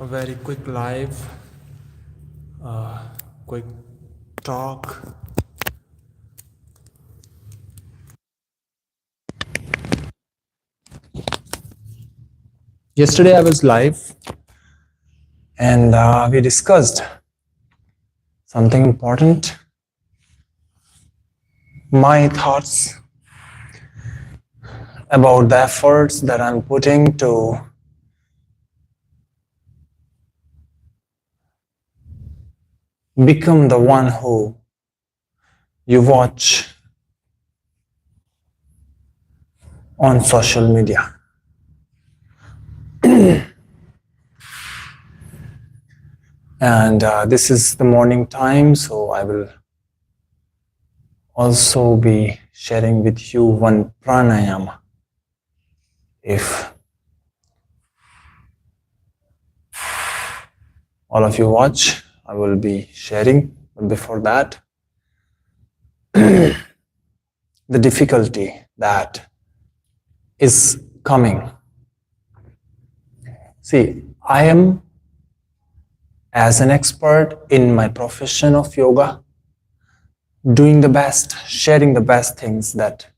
a very quick live, quick talk. Yesterday I was live and we discussed something important. My thoughts about the efforts that I'm putting to become the one who you watch on social media. And this is the morning time, so I will also be sharing with you one pranayama. If all of you watch, I will be sharing. But before that, the difficulty that is coming. See, I am, as an expert in my profession of yoga, doing the best, sharing the best things that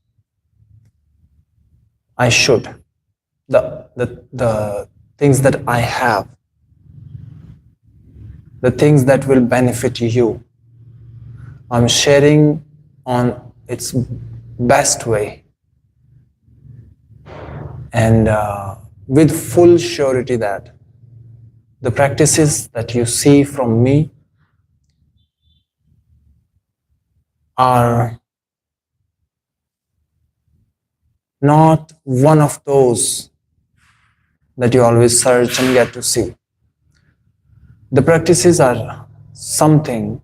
I should, the things that I have, the things that will benefit you. I'm sharing on its best way and with full surety that the practices that you see from me are not one of those that you always search and get to see. The practices are something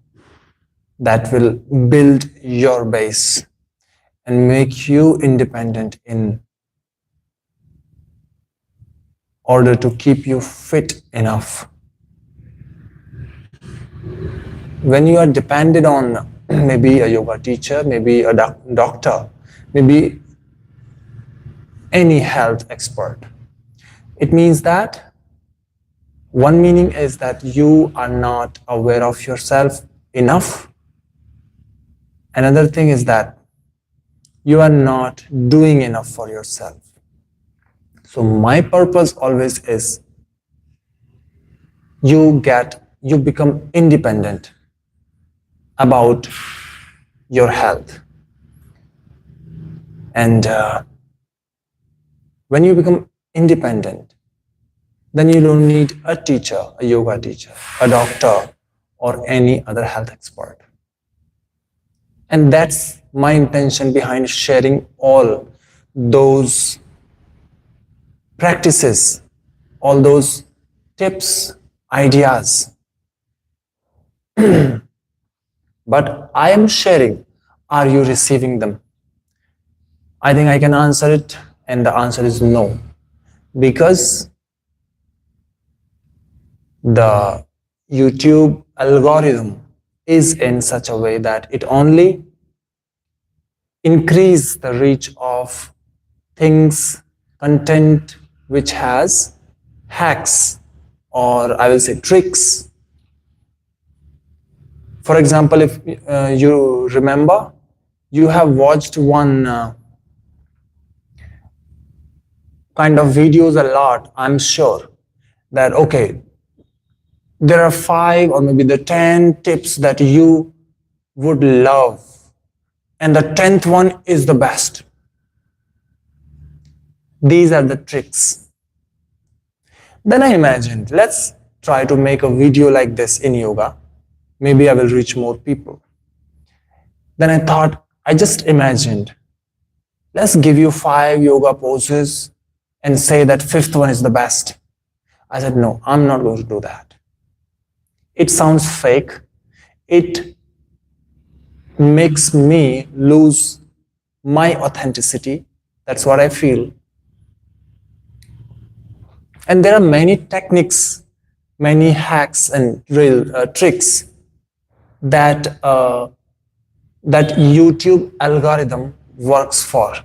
that will build your base and make you independent in order to keep you fit enough. When you are dependent on maybe a yoga teacher, maybe a doctor, maybe any health expert, it means that one meaning is that you are not aware of yourself enough. Another thing is that you are not doing enough for yourself. So my purpose always is you become independent about your health. And when you become independent, then you don't need a teacher, a yoga teacher, a doctor, or any other health expert. And that's my intention behind sharing all those practices, all those tips, ideas. But I am sharing, are you receiving them? I think I can answer it, and the answer is no. Because the YouTube algorithm is in such a way that it only increases the reach of things, content which has hacks, or I will say tricks. For example, if you remember, you have watched one kind of videos a lot, I'm sure that, okay, there are 5 or maybe the 10 tips that you would love, and the 10th one is the best. These are the tricks. Then I imagined, let's try to make a video like this in yoga. Maybe I will reach more people. Then I just imagined, let's give you 5 yoga poses and say that 5th one is the best. I said, no, I'm not going to do that. It sounds fake. It makes me lose my authenticity. That's what I feel. And there are many techniques, many hacks and tricks that that YouTube algorithm works for.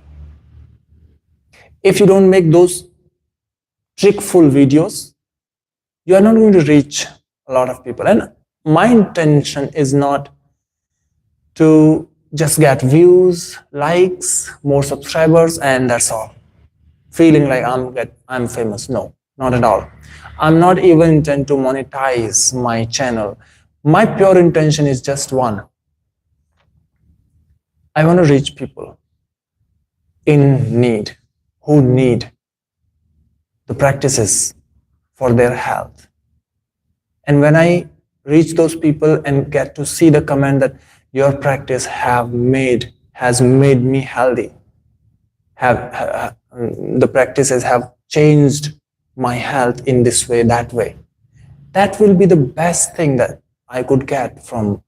If you don't make those trickful videos, You are not going to reach a lot of people. And my intention is not to just get views, likes, more subscribers, and that's all. Feeling like I'm famous. No, not at all. I'm not even intent to monetize my channel. My pure intention is just one. I want to reach people in need, who need the practices for their health. And when I reach those people and get to see the comment that your practice has made me healthy, the practices have changed my health in this way, that way, that will be the best thing that I could get from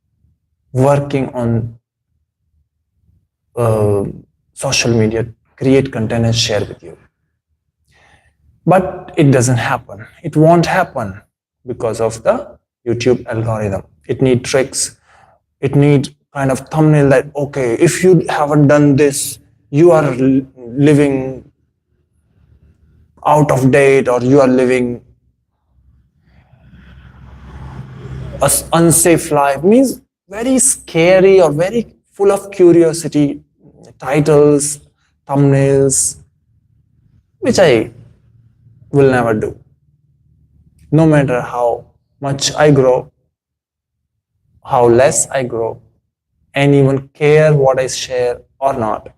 working on social media, create content and share with you. But it doesn't happen. It won't happen because of the YouTube algorithm. It needs tricks. It needs kind of thumbnail that, okay, if you haven't done this, you are living out of date, or you are living an unsafe life. Means very scary or very full of curiosity titles, thumbnails, which I will never do. No matter how much I grow, how less I grow, anyone care what I share or not.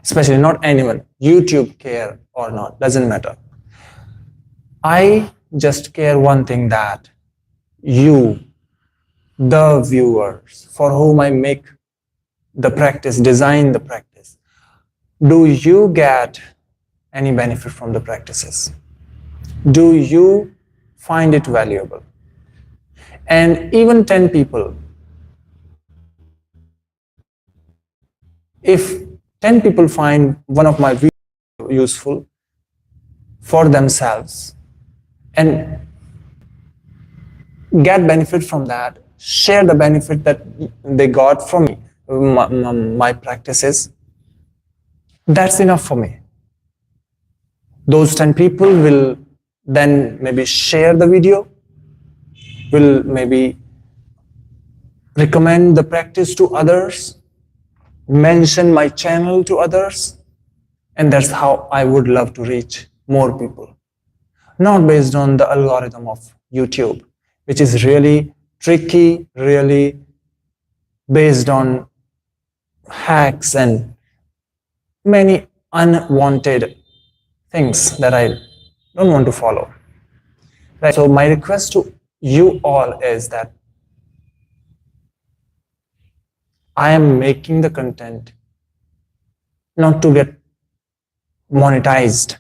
Especially not anyone, YouTube care or not, doesn't matter. I just care one thing, that you, the viewers for whom I make the practice, design the practice, do you get any benefit from the practices? Do you find it valuable? And even 10 people, if 10 people find one of my videos useful for themselves and get benefit from that, share the benefit that they got from me, my practices, that's enough for me. Those 10 people will then maybe share the video, will maybe recommend the practice to others, mention my channel to others, and that's how I would love to reach more people. Not based on the algorithm of YouTube, which is really tricky, really based on hacks and many unwanted things that I don't want to follow. Right? So my request to you all is that I am making the content not to get monetized,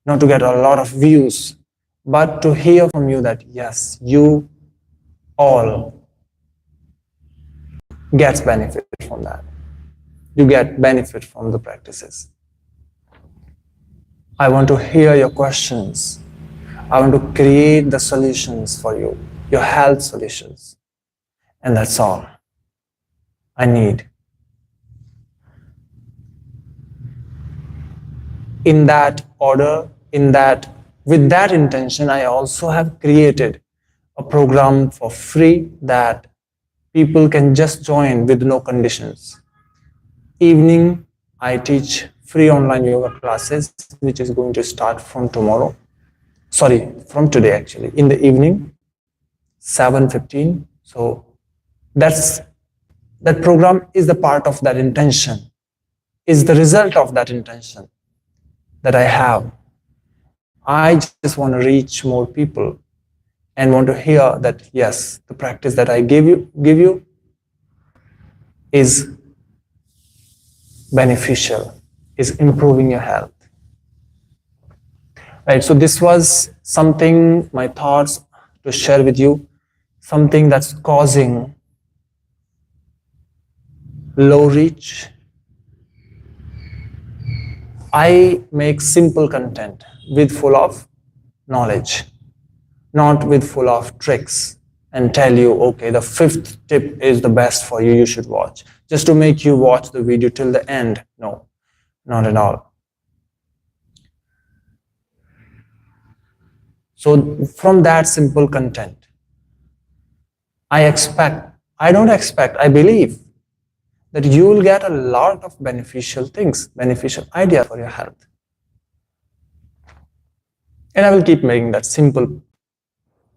not to get a lot of views, but to hear from you that yes, you all gets benefit from that. You get benefit from the practices. I want to hear your questions. I want to create the solutions for you, your health solutions. And that's all I need. In that order, with that intention, I also have created a program for free that people can just join with no conditions. Evening, I teach free online yoga classes, which is going to start from tomorrow. Sorry, from today actually, in the evening, 7:15. So that program is the part of that intention, is the result of that intention that I have. I just want to reach more people and want to hear that yes, the practice that I give you is beneficial, is improving your health. Right, so this was something, my thoughts to share with you, something that's causing low reach. I make simple content with full of knowledge, not with full of tricks and tell you, okay, the 5th tip is the best for you, you should watch, just to make you watch the video till the end. No, not at all. So from that simple content, I believe that you will get a lot of beneficial things, beneficial ideas for your health. And I will keep making that simple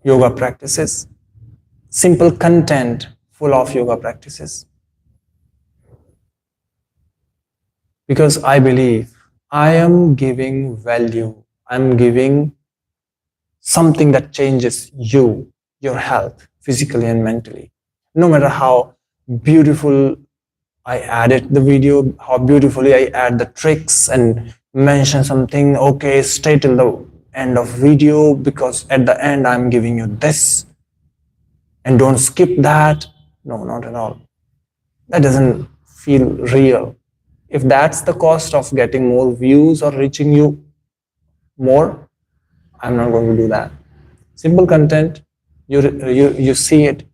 yoga practices, simple content full of yoga practices. Because I believe I am giving value, I'm giving something that changes you, your health, physically and mentally. No matter how beautiful I added the video, how beautifully I add the tricks and mention something, okay, stay till the end of video because at the end I'm giving you this and don't skip that. No, not at all. That doesn't feel real. If that's the cost of getting more views or reaching you more, I'm not going to do that. Simple content, you see it,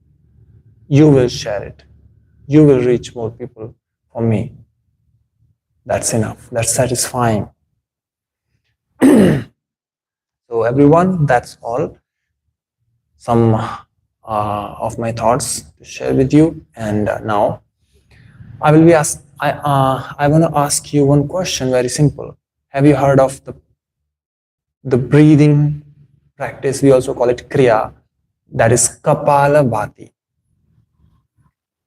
you will share it, you will reach more people. For me, that's enough, that's satisfying. So everyone, that's all, some of my thoughts to share with you. And now I will be asked, I want to ask you one question, very simple. Have you heard of the breathing practice? We also call it kriya, that is kapalabati.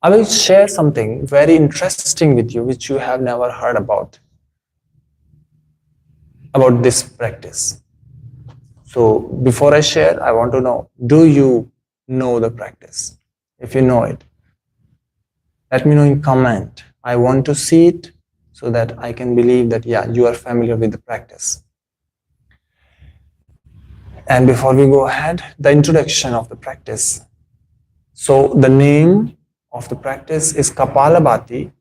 I will share something very interesting with you which you have never heard about this practice. So before I share, I want to know, do you know the practice? If you know it, let me know in comment. I want to see it so that I can believe that, yeah, you are familiar with the practice. And before we go ahead, the introduction of the practice. So the name of the practice is kapalabati,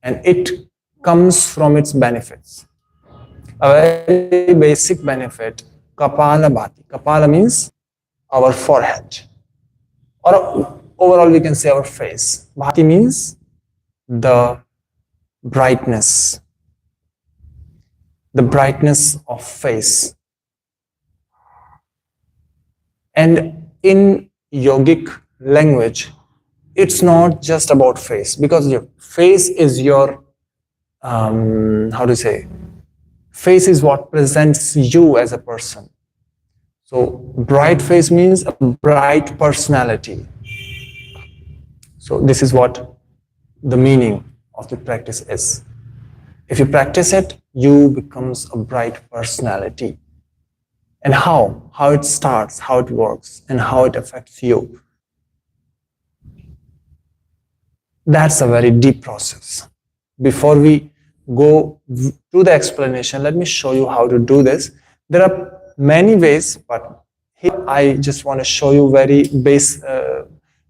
and it comes from its benefits. A very basic benefit, kapalabati. Kapala means our forehead, or overall we can say our face. Bhati means the brightness of face. And in yogic language, it's not just about face, because your face is your, face is what presents you as a person. So bright face means a bright personality. So this is what the meaning of the practice is. If you practice it, you becomes a bright personality. And how it starts, how it works, and how it affects you, that's a very deep process. Before we go to the explanation, let me show you how to do this. There are many ways, but here I just want to show you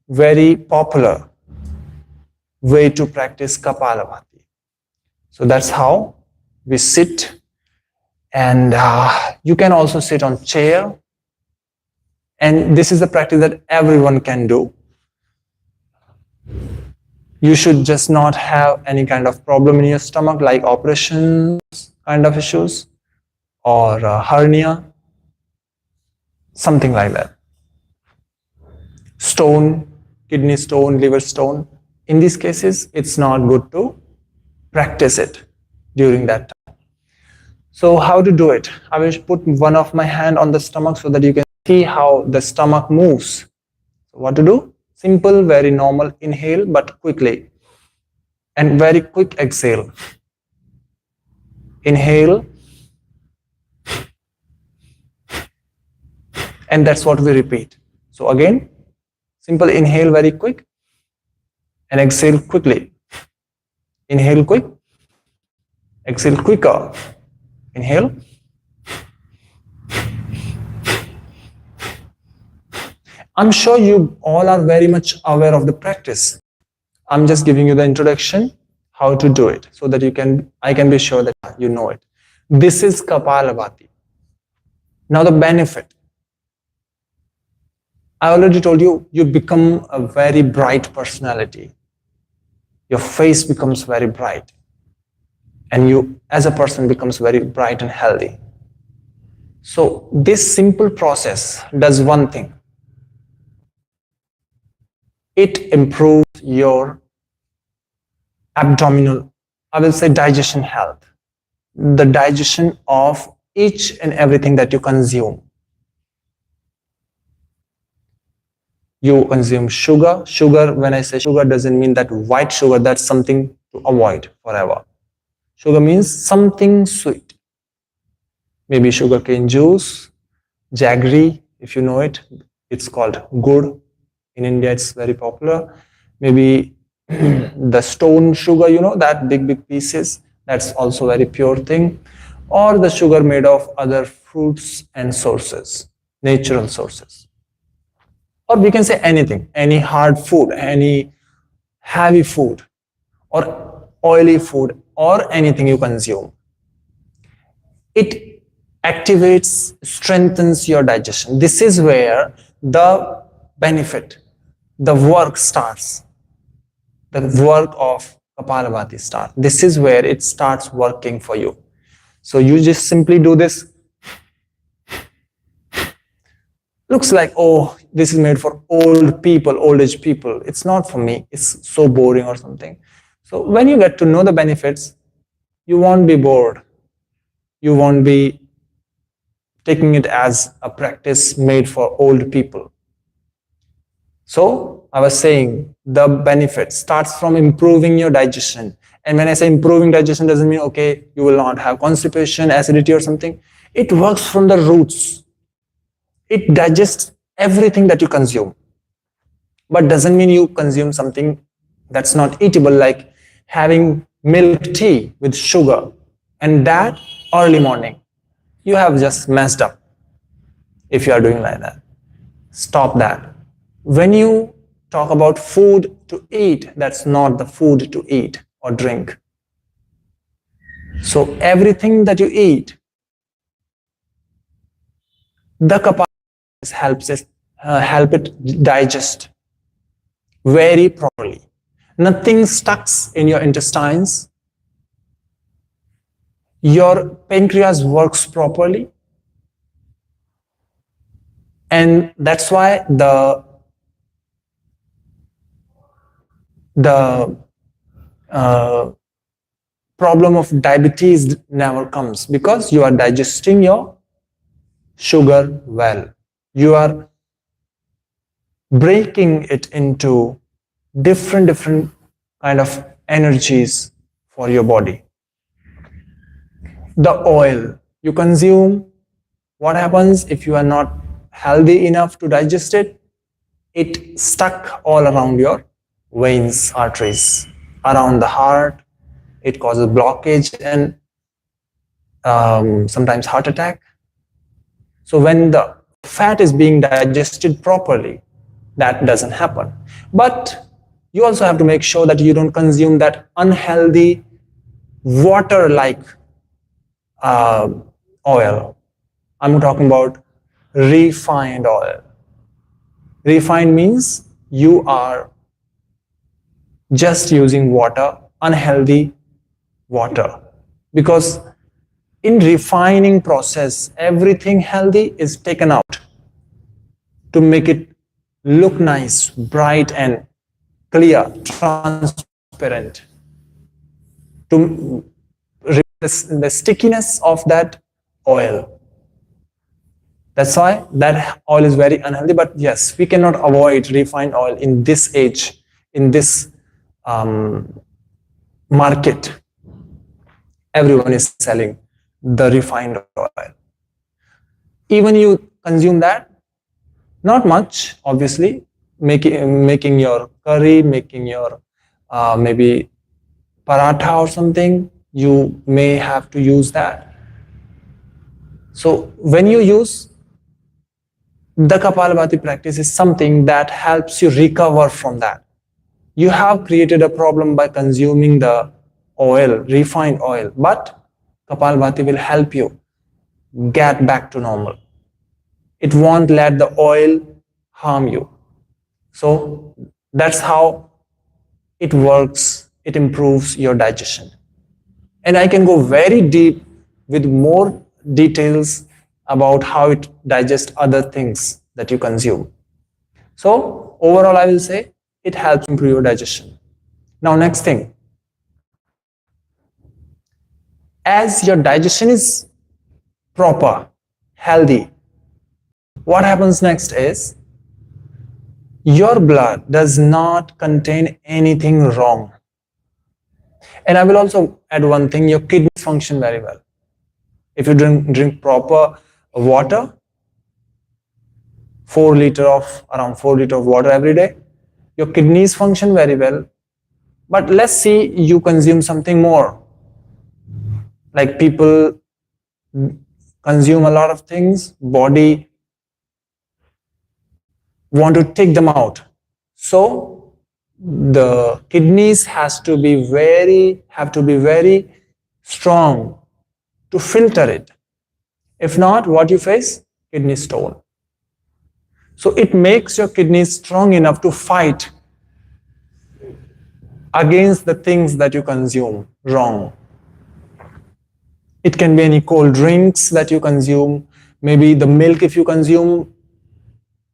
very popular way to practice kapalabati. So that's how we sit, and you can also sit on chair. And this is a practice that everyone can do. You should just not have any kind of problem in your stomach, like operations kind of issues, or hernia, something like that. Stone, kidney stone, liver stone. In these cases, it's not good to practice it during that time. So how to do it? I will put one of my hand on the stomach so that you can see how the stomach moves. So what to do? Simple, very normal inhale, but quickly. And very quick exhale. Inhale. And that's what we repeat. So again, simple inhale very quick and exhale quickly. Inhale quick, exhale quicker. Inhale. I'm sure you all are very much aware of the practice. I'm just giving you the introduction, how to do it, so that I can be sure that you know it. This is kapalabati. Now the benefit. I already told you, you become a very bright personality. Your face becomes very bright. And you, as a person, becomes very bright and healthy. So this simple process does one thing. It improves your abdominal, I will say digestion health, the digestion of each and everything that you consume. You consume sugar. Sugar, when I say sugar, doesn't mean that white sugar, that's something to avoid forever. Sugar means something sweet. Maybe sugarcane juice, jaggery, if you know it, it's called gur. In India, it's very popular. Maybe the stone sugar, you know, that big pieces, that's also very pure thing. Or the sugar made of other fruits and sources, natural sources. Or we can say anything, any hard food, any heavy food, or oily food, or anything you consume. It activates, strengthens your digestion. This is where the benefit, the work starts. The work of kapalabati starts. This is where it starts working for you. So you just simply do this. Looks like, oh, this is made for old people, old age people. It's not for me. It's so boring or something. So when you get to know the benefits, you won't be bored. You won't be taking it as a practice made for old people. So I was saying the benefit starts from improving your digestion. And when I say improving digestion, doesn't mean, okay, you will not have constipation, acidity or something. It works from the roots. It digests everything that you consume. But doesn't mean you consume something that's not eatable, like having milk tea with sugar, and that early morning. You have just messed up if you are doing like that. Stop that. When you talk about food to eat, that's not the food to eat or drink. So everything that you eat, the kapalabati help it digest very properly. Nothing stucks in your intestines. Your pancreas works properly. And that's why the problem of diabetes never comes, because you are digesting your sugar well. You are breaking it into different kind of energies for your body. The oil you consume, what happens if you are not healthy enough to digest it? It stuck all around your veins, arteries, around the heart. It causes blockage and sometimes heart attack. So when the fat is being digested properly, that doesn't happen. But you also have to make sure that you don't consume that unhealthy water-like oil. I'm talking about refined oil. Refined means you are just using water, unhealthy water. Because in refining process, everything healthy is taken out to make it look nice, bright and clear, transparent, to remove the stickiness of that oil. That's why that oil is very unhealthy. But yes, we cannot avoid refined oil in this age, in this market. Everyone is selling the refined oil. Even you consume that, not much, obviously, making your curry, making your maybe paratha or something, you may have to use that. So when you use the kapalabati practice, is something that helps you recover from that. You have created a problem by consuming the oil, refined oil, but kapalabati will help you get back to normal. It won't let the oil harm you. So that's how it works. It improves your digestion. And I can go very deep with more details about how it digests other things that you consume. So overall, I will say it helps improve your digestion. Now, next thing, as your digestion is proper, healthy, what happens next is your blood does not contain anything wrong. And I will also add one thing, your kidneys function very well. If you drink proper water, around 4 liter of water every day, your kidneys function very well. But let's see you consume something more. Like people consume a lot of things, body want to take them out. So the kidneys have to be very strong to filter it. If not, what you face? Kidney stone. So it makes your kidneys strong enough to fight against the things that you consume wrong. It can be any cold drinks that you consume, maybe the milk if you consume,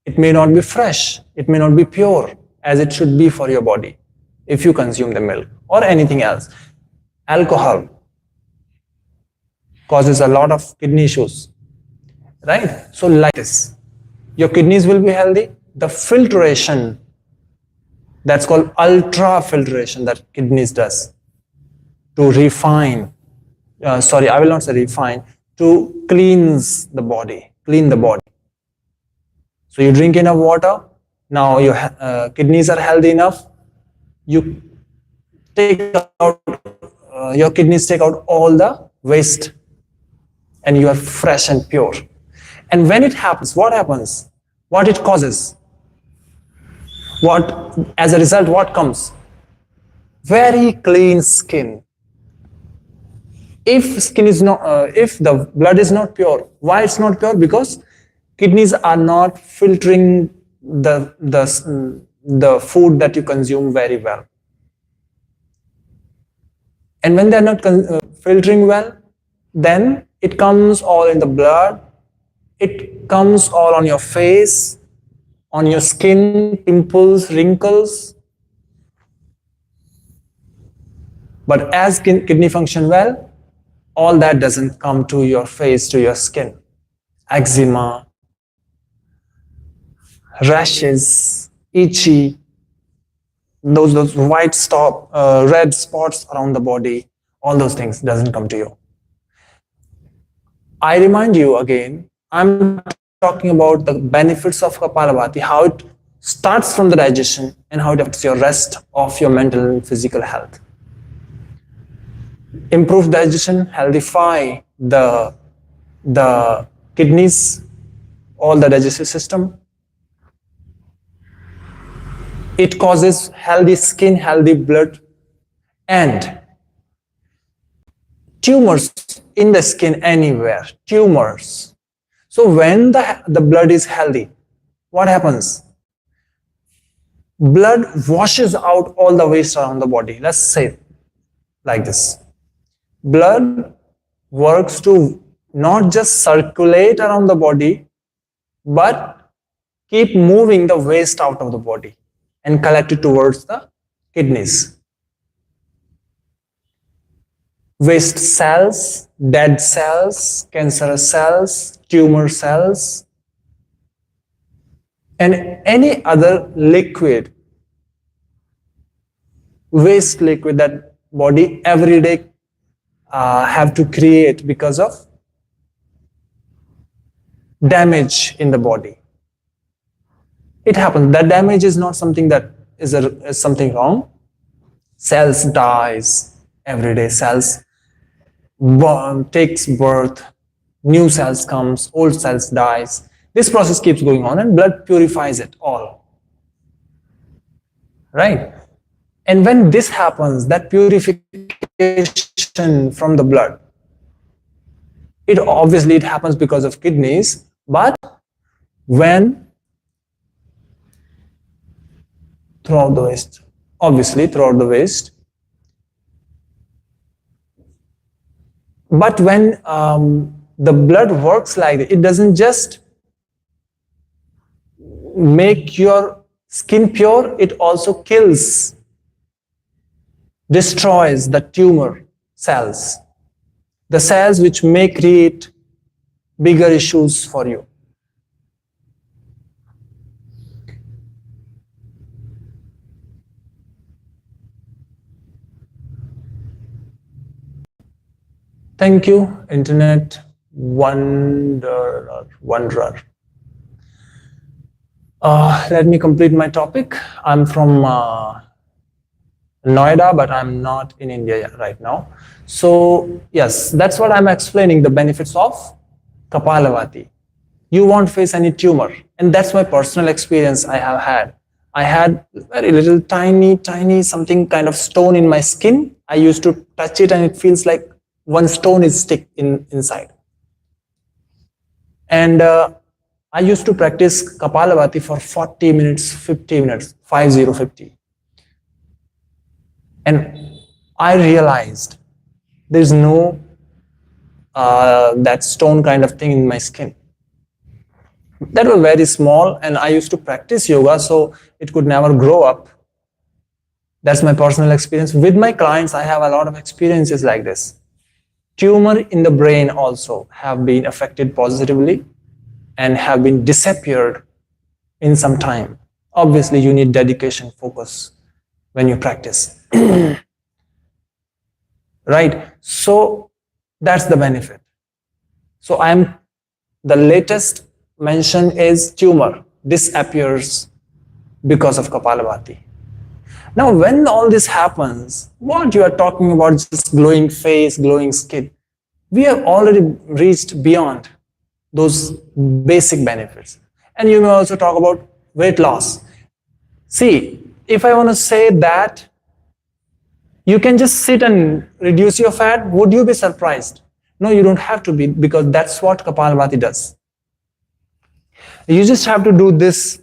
it may not be fresh, it may not be pure as it should be for your body if you consume the milk or anything else. Alcohol causes a lot of kidney issues, right? So like this, your kidneys will be healthy. The filtration, that's called ultrafiltration that kidneys does to refine, I will not say refine, to clean the body. So you drink enough water, now your kidneys are healthy enough, you take out, your kidneys take out all the waste and you are fresh and pure. And when it happens, what happens? What it causes? As a result, what comes? Very clean skin. If the blood is not pure, why it's not pure? Because kidneys are not filtering the food that you consume very well. And when they're not filtering well, then it comes all in the blood, it comes all on your face, on your skin, pimples, wrinkles. But as kidney function well, all that doesn't come to your face, to your skin. Eczema, rashes, itchy, those white red spots around the body, all those things doesn't come to you. I remind you again, I'm talking about the benefits of kapalabati, how it starts from the digestion and how it affects your rest of your mental and physical health. Improve digestion, healthify the kidneys, all the digestive system. It causes healthy skin, healthy blood, and tumors in the skin anywhere, tumors. So when the blood is healthy, what happens? Blood washes out all the waste around the body. Let's say like this. Blood works to not just circulate around the body, but keep moving the waste out of the body and collect it towards the kidneys. Waste cells, dead cells, cancerous cells, tumor cells, and any other liquid, waste liquid that body every day have to create because of damage in the body. It happens. That damage is not something that is something wrong. Cells dies every day. Cells takes birth. New cells comes. Old cells dies. This process keeps going on, and blood purifies it all. Right? And when this happens, that purification from the blood, it happens because of kidneys, but when throughout the waste, but when The blood works like that. It doesn't just make your skin pure, it also kills, destroys the tumor cells, the cells which may create bigger issues for you. Thank you, Internet Wanderer. Let me complete my topic. I'm from Noida, but I'm not in India right now. So yes, that's what I'm explaining, the benefits of kapalabati. You won't face any tumor, and that's my personal experience I have had. I had very little tiny something kind of stone in my skin. I used to touch it and it feels like one stone is stick inside. And I used to practice kapalabati for 40 minutes, 50 minutes, 50. And I realized there's no that stone kind of thing in my skin. That was very small, and I used to practice yoga, so it could never grow up. That's my personal experience. With my clients, I have a lot of experiences like this. Tumor in the brain also have been affected positively and have been disappeared in some time. Obviously, you need dedication, focus when you practice. Right? So that's the benefit. So the latest mention is tumor disappears because of kapalabati. Now, when all this happens, what you are talking about, just glowing face, glowing skin, we have already reached beyond those basic benefits. And you may also talk about weight loss. See, if I want to say that you can just sit and reduce your fat, would you be surprised? No, you don't have to be, because that's what kapalabati does. You just have to do this.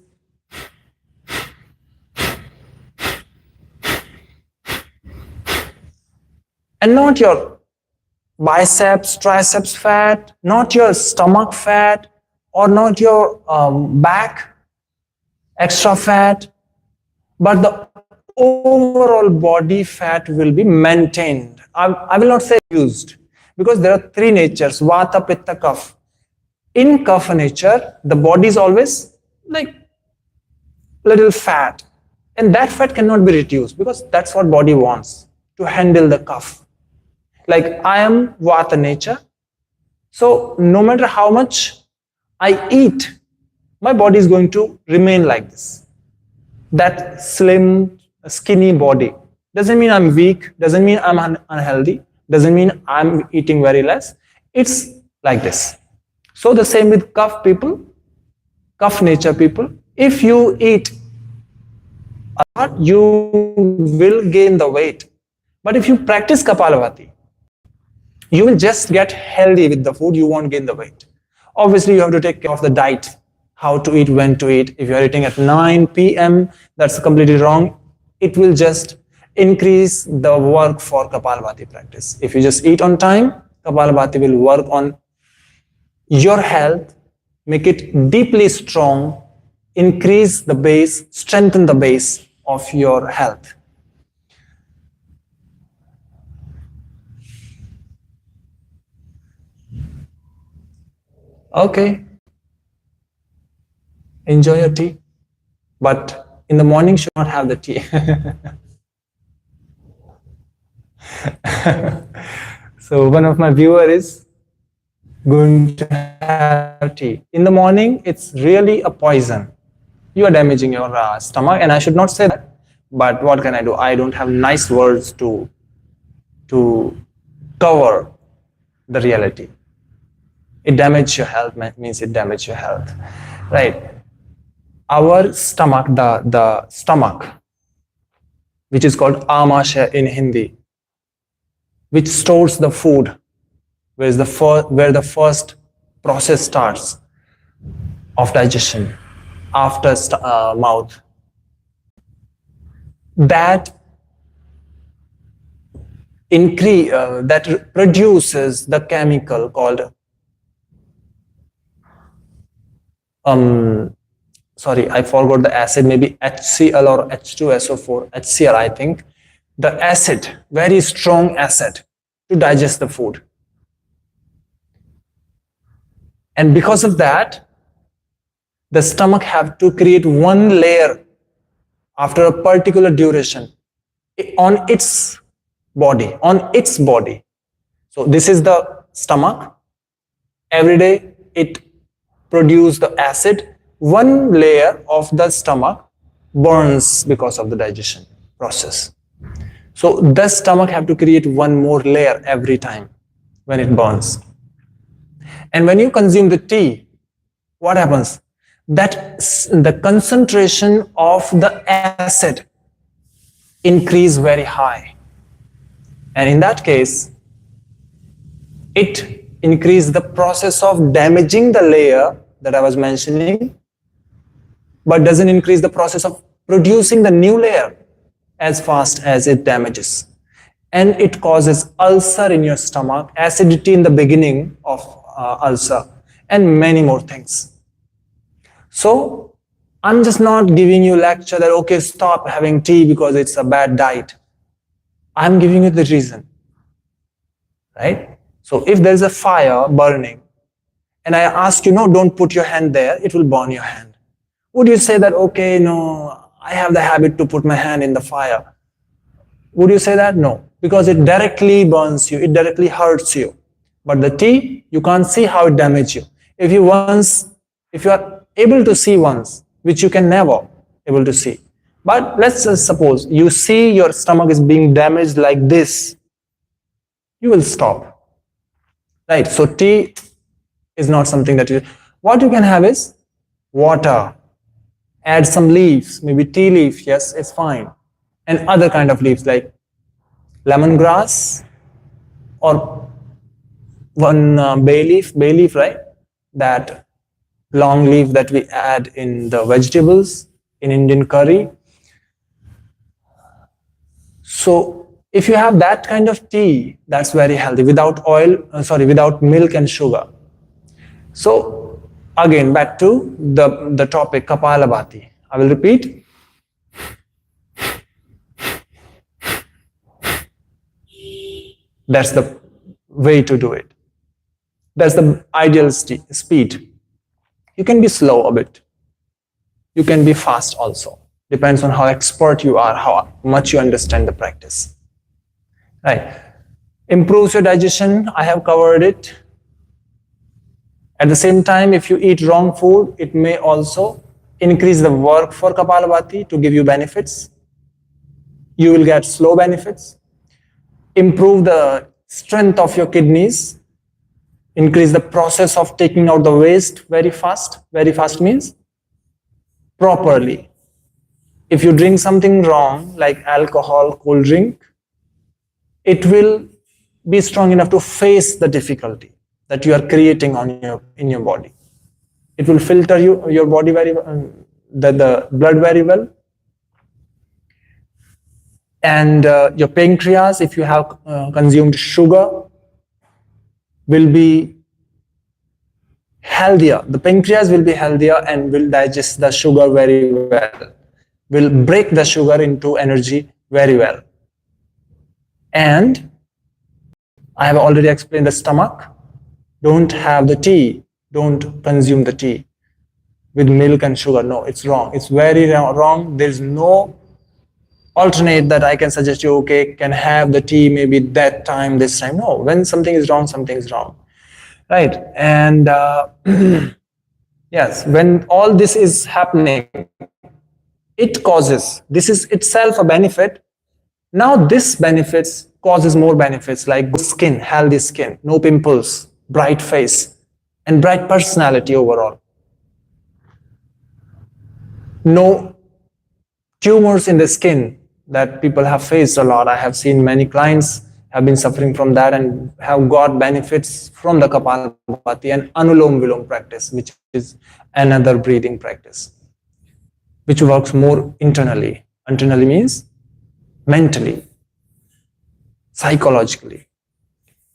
And not your biceps, triceps fat, not your stomach fat, or not your back extra fat, but the overall body fat will be maintained. I will not say used, because there are three natures, vata, pitta, kapha. In kapha nature, the body is always like little fat, and that fat cannot be reduced because that's what body wants to handle the kapha. Like I am vata nature, so no matter how much I eat, my body is going to remain like this. That slim, skinny body. Doesn't mean I'm weak, doesn't mean I'm unhealthy, doesn't mean I'm eating very less. It's like this. So the same with kapha people, kapha nature people. If you eat a lot, you will gain the weight. But if you practice kapalabati, you will just get healthy with the food, you won't gain the weight. Obviously, you have to take care of the diet, how to eat, when to eat. If you are eating at 9 p.m., that's completely wrong. It will just increase the work for kapalabati practice. If you just eat on time, kapalabati will work on your health, make it deeply strong, increase the base, strengthen the base of your health. Okay. Enjoy your tea. But in the morning, should not have the tea. So one of my viewers is going to have tea. In the morning, it's really a poison. You are damaging your stomach, and I should not say that. But what can I do? I don't have nice words to cover the reality. It damages your health, means it damages your health. Right? Our stomach, the stomach, which is called amasha in Hindi, which stores the food, where the first process starts of digestion after mouth. That that produces the chemical called sorry, I forgot the acid, maybe HCl or H2SO4, HCl, I think. The acid, very strong acid to digest the food. And because of that, the stomach have to create one layer after a particular duration on its body. So this is the stomach. Every day it produces the acid. One layer of the stomach burns because of the digestion process. So the stomach have to create one more layer every time when it burns. And when you consume the tea, what happens? That the concentration of the acid increase very high. And in that case, it increase the process of damaging the layer that I was mentioning, but doesn't increase the process of producing the new layer as fast as it damages. And it causes ulcer in your stomach, acidity in the beginning of ulcer, and many more things. So I'm just not giving you lecture that, okay, stop having tea because it's a bad diet. I'm giving you the reason, right? So if there's a fire burning and I ask you, no, don't put your hand there, it will burn your hand. Would you say that, okay, no, I have the habit to put my hand in the fire? Would you say that? No, because it directly burns you, it directly hurts you. But the tea, you can't see how it damages you. If you are able to see once, which you can never able to see. But let's just suppose you see your stomach is being damaged like this, you will stop. Right? So tea is not something that what you can have is water. Add some leaves, maybe tea leaf, yes, it's fine. And other kind of leaves like lemongrass or one bay leaf, right? That long leaf that we add in the vegetables, in Indian curry. So if you have that kind of tea, that's very healthy, without without milk and sugar. So again, back to the topic, kapalabati. I will repeat. That's the way to do it. That's the ideal speed. You can be slow a bit. You can be fast also. Depends on how expert you are, how much you understand the practice. Right. Improves your digestion. I have covered it. At the same time, if you eat wrong food, it may also increase the work for kapalabati to give you benefits. You will get slow benefits. Improve the strength of your kidneys. Increase the process of taking out the waste very fast. Very fast means properly. If you drink something wrong, like alcohol, cold drink, it will be strong enough to face the difficulty that you are creating in your body. It will filter your body very well, the blood very well. And your pancreas, if you have consumed sugar, will be healthier. The pancreas will be healthier and will digest the sugar very well. Will break the sugar into energy very well. And I have already explained the stomach. Don't have the tea. Don't consume the tea with milk and sugar. No, it's wrong. It's very wrong. There's no alternate that I can suggest you, okay, can have the tea maybe that time, this time. No, when something is wrong, something is wrong. Right? And yes, when all this is happening, it causes, this is itself a benefit. Now this benefits causes more benefits like good skin, healthy skin, no pimples, bright face, and bright personality overall. No tumors in the skin that people have faced a lot. I have seen many clients have been suffering from that and have got benefits from the kapalabati and anulom vilom practice, which is another breathing practice, which works more internally. Internally means mentally, psychologically.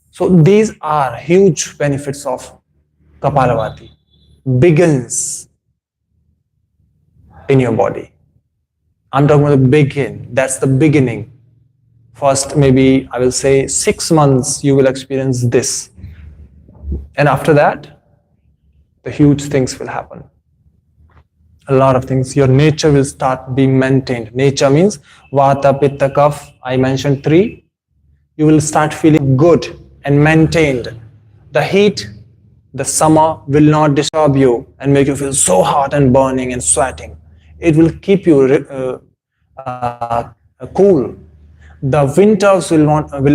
So these are huge benefits of kapalabati. Begins in your body. I'm talking about the begin. That's the beginning. First, maybe I will say 6 months you will experience this. And after that, the huge things will happen. A lot of things. Your nature will start being maintained. Nature means Vata, Pitta, Kapha. I mentioned 3. You will start feeling good and maintained. The heat, the summer will not disturb you and make you feel so hot and burning and sweating. It will keep you cool. The winters will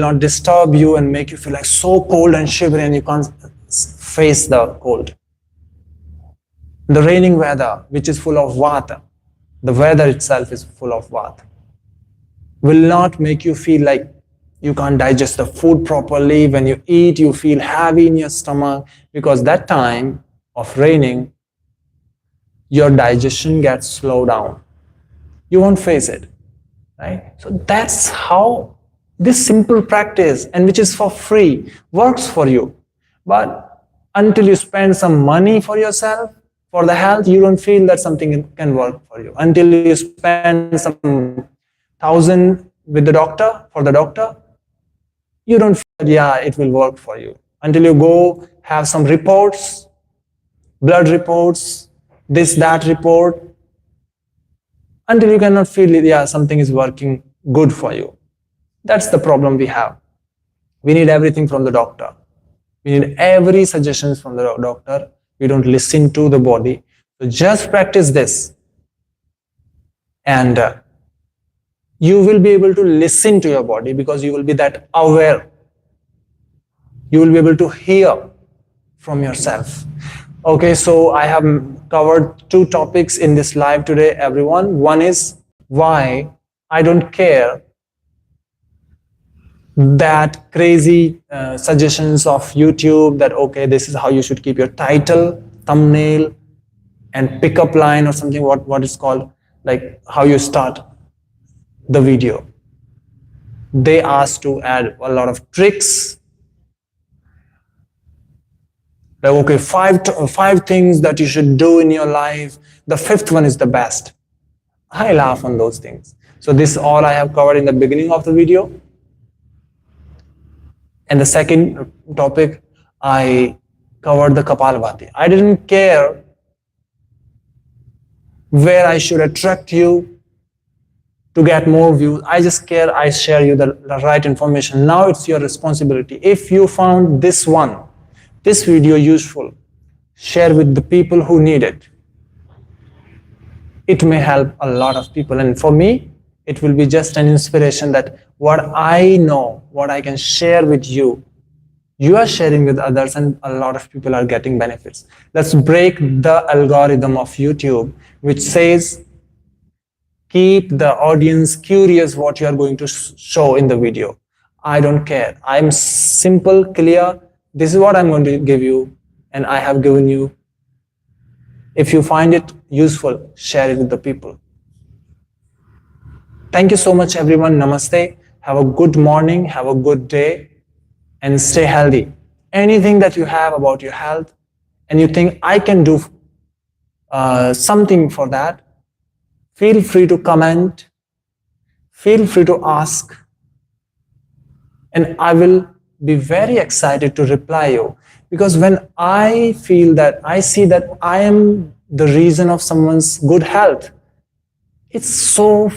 not disturb you and make you feel like so cold and shivering and you can't face the cold. The raining weather, which is full of Vata, the weather itself is full of Vata, will not make you feel like you can't digest the food properly. When you eat, you feel heavy in your stomach, because that time of raining, your digestion gets slowed down. You won't face it, right? So that's how this simple practice, and which is for free, works for you. But until you spend some money for yourself, for the health, you don't feel that something can work for you. Until you spend some 1,000 with the doctor, for the doctor, you don't feel that, yeah, it will work for you. Until you go have some reports, blood reports, this, that report, until you cannot feel it, yeah, something is working good for you. That's the problem we have. We need everything from the doctor. We need every suggestion from the doctor. We don't listen to the body. So just practice this. And you will be able to listen to your body, because you will be that aware. You will be able to hear from yourself. Okay, so I have covered 2 topics in this live today, everyone. One is why I don't care that crazy suggestions of YouTube that, okay, this is how you should keep your title, thumbnail, and pickup line or something, what is called, like how you start the video. They asked to add a lot of tricks. Like, okay, five things that you should do in your life. The 5th one is the best. I laugh on those things. So this is all I have covered in the beginning of the video. And the second topic, I covered the kapalabati. I didn't care where I should attract you to get more views. I just care I share you the right information. Now it's your responsibility. If you found this video useful, share with the people who need it. It may help a lot of people. And for me, it will be just an inspiration that what I know, what I can share with you, you are sharing with others, and a lot of people are getting benefits. Let's break the algorithm of YouTube, which says keep the audience curious what you are going to show in the video. I don't care. I'm simple, clear. This is what I'm going to give you, and I have given you. If you find it useful, share it with the people. Thank you so much, everyone. Namaste. Have a good morning, have a good day, and stay healthy. Anything that you have about your health and you think I can do something for that, feel free to comment, feel free to ask, and I will be very excited to reply you. Because when I feel that, I see that I am the reason of someone's good health, it's so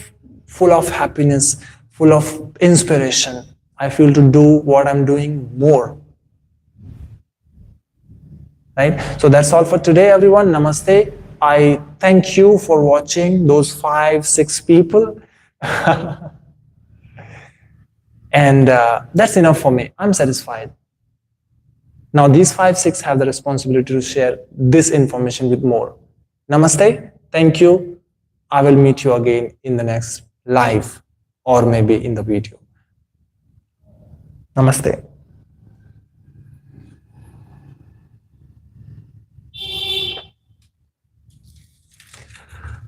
full of happiness, full of inspiration. I feel to do what I'm doing more. Right? So that's all for today, everyone. Namaste. I thank you for watching, those 5-6 people. And that's enough for me. I'm satisfied. Now these 5-6 have the responsibility to share this information with more. Namaste. Thank you. I will meet you again in the next live or maybe in the video. Namaste.